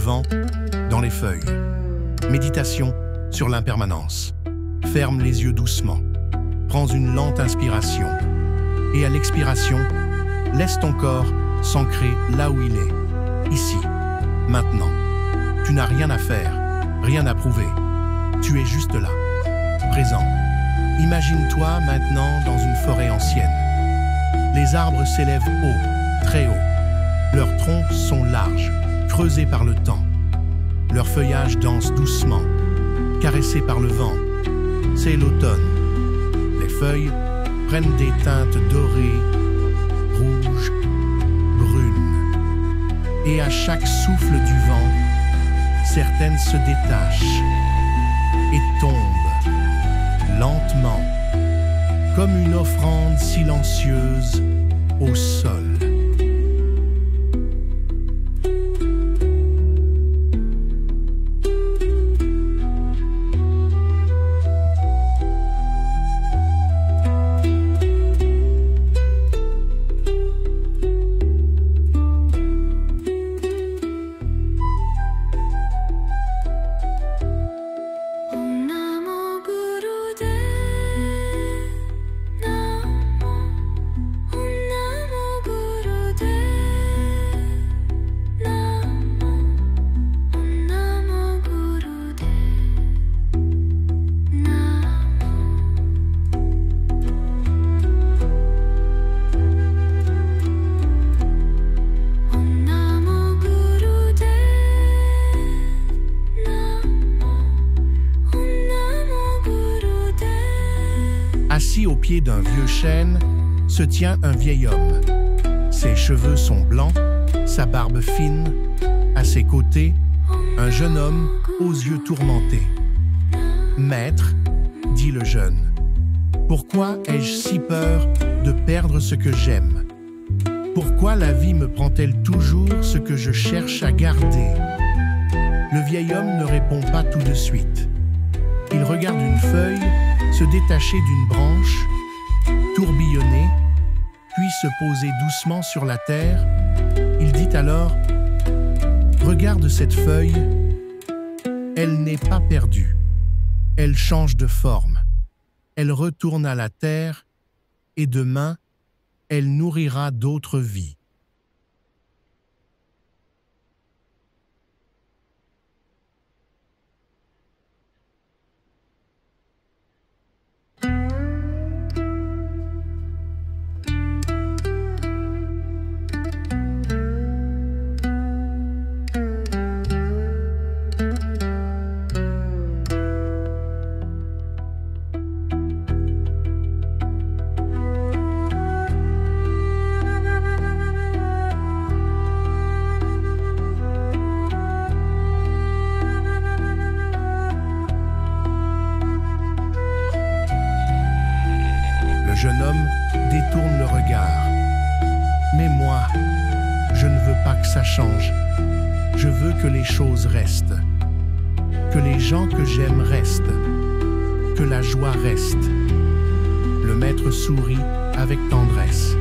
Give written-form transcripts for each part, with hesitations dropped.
vent, dans les feuilles. Méditation sur l'impermanence. Ferme les yeux doucement. Prends une lente inspiration. Et à l'expiration, laisse ton corps s'ancrer là où il est. Ici, maintenant. Tu n'as rien à faire, rien à prouver. Tu es juste là, présent. Imagine-toi maintenant dans une forêt ancienne. Les arbres s'élèvent haut, très haut. Leurs troncs sont larges, creusés par le temps. Leur feuillage danse doucement, caressé par le vent. C'est l'automne. Les feuilles prennent des teintes dorées, rouges, brunes. Et à chaque souffle du vent, certaines se détachent et tombent lentement, comme une offrande silencieuse au sol. Assis au pied d'un vieux chêne, se tient un vieil homme. Ses cheveux sont blancs, sa barbe fine. À ses côtés, un jeune homme aux yeux tourmentés. « Maître, dit le jeune, pourquoi ai-je si peur de perdre ce que j'aime? Pourquoi la vie me prend-elle toujours ce que je cherche à garder ?» Le vieil homme ne répond pas tout de suite. Il regarde une feuille se détacher d'une branche, tourbillonner, puis se poser doucement sur la terre. Il dit alors « Regarde cette feuille, elle n'est pas perdue. Elle change de forme. Elle retourne à la terre et demain, elle nourrira d'autres vies. » Le jeune homme détourne le regard. « Mais moi, je ne veux pas que ça change. Je veux que les choses restent. Que les gens que j'aime restent. Que la joie reste. » Le maître sourit avec tendresse.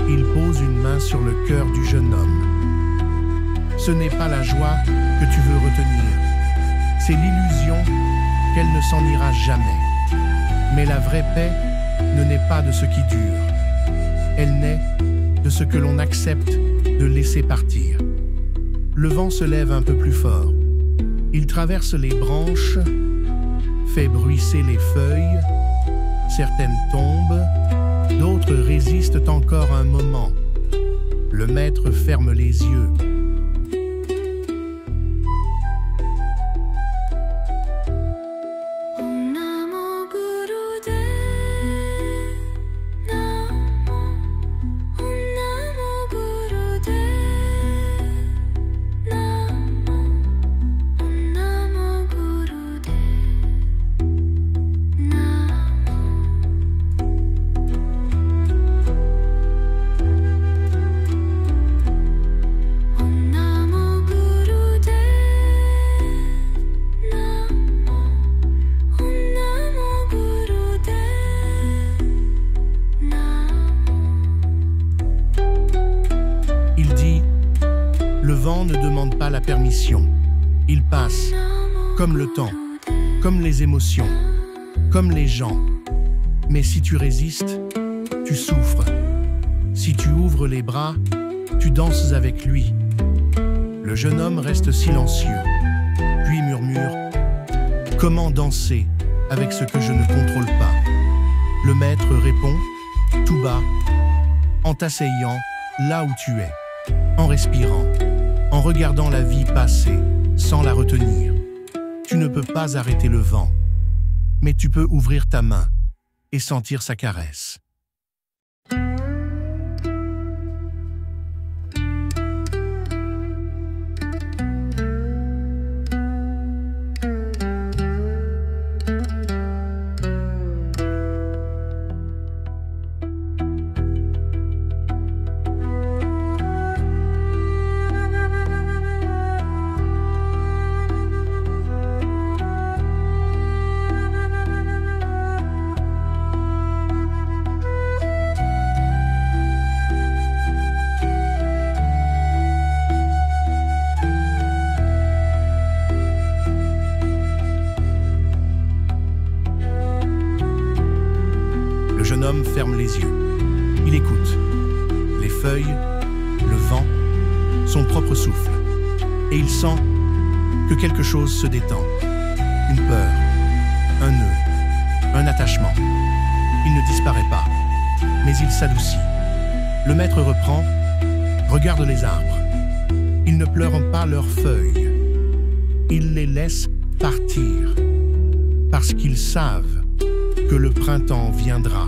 Il pose une main sur le cœur du jeune homme. « Ce n'est pas la joie que tu veux retenir. C'est l'illusion qu'elle ne s'en ira jamais. Mais la vraie paix ne naît pas de ce qui dure. Elle naît de ce que l'on accepte de laisser partir. » Le vent se lève un peu plus fort. Il traverse les branches, fait bruisser les feuilles. Certaines tombent, d'autres résistent encore un moment. Le maître ferme les yeux. vent ne demande pas la permission. Il passe, comme le temps, comme les émotions, comme les gens. Mais si tu résistes, tu souffres. Si tu ouvres les bras, tu danses avec lui. Le jeune homme reste silencieux, puis murmure « Comment danser avec ce que je ne contrôle pas ?» Le maître répond, tout bas, en t'asseyant là où tu es, en respirant, en regardant la vie passer, sans la retenir. Tu ne peux pas arrêter le vent, mais tu peux ouvrir ta main et sentir sa caresse. Le jeune homme ferme les yeux. Il écoute. Les feuilles, le vent, son propre souffle. Et il sent que quelque chose se détend. Une peur, un nœud, un attachement. Il ne disparaît pas, mais il s'adoucit. Le maître reprend, regarde les arbres. Ils ne pleurent pas leurs feuilles. Ils les laissent partir, parce qu'ils savent que le printemps viendra.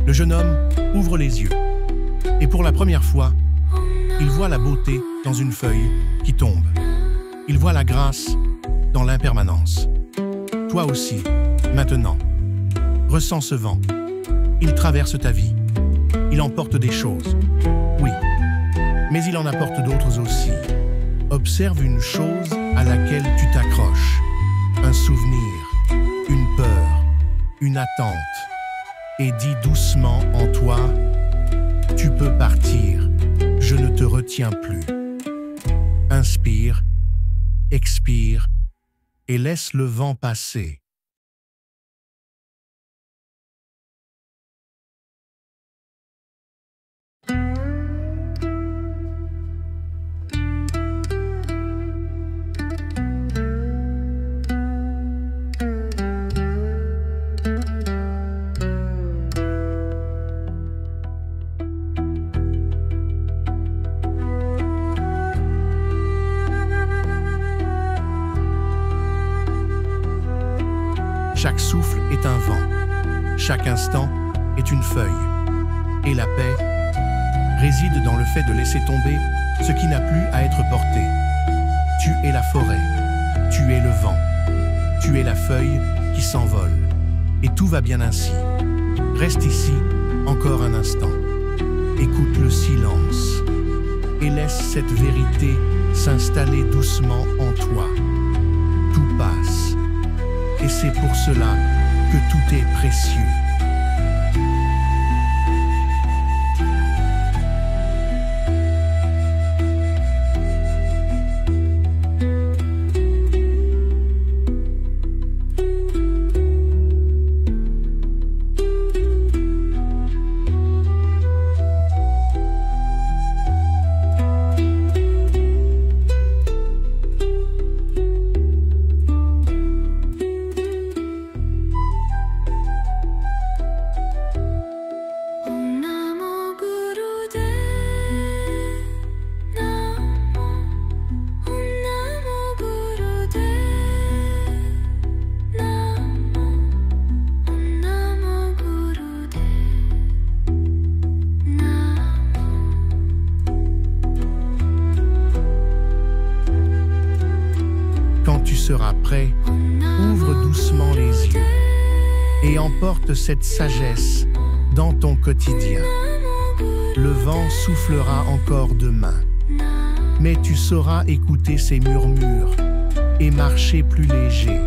Le jeune homme ouvre les yeux et pour la première fois, il voit la beauté dans une feuille qui tombe. Il voit la grâce dans l'impermanence. Toi aussi, maintenant, ressens ce vent. Il traverse ta vie. Il emporte des choses. Oui, mais il en apporte d'autres aussi. Observe une chose à laquelle tu t'accroches. Un souvenir, une peur, une attente. Et dis doucement en toi, tu peux partir, je ne te retiens plus. Inspire, expire et laisse le vent passer. Chaque souffle est un vent, chaque instant est une feuille. Et la paix réside dans le fait de laisser tomber ce qui n'a plus à être porté. Tu es la forêt, tu es le vent, tu es la feuille qui s'envole. Et tout va bien ainsi. Reste ici encore un instant. Écoute le silence et laisse cette vérité s'installer doucement en toi. Tout passe. Et c'est pour cela que tout est précieux. prêt, ouvre doucement les yeux et emporte cette sagesse dans ton quotidien. Le vent soufflera encore demain, mais tu sauras écouter ses murmures et marcher plus léger.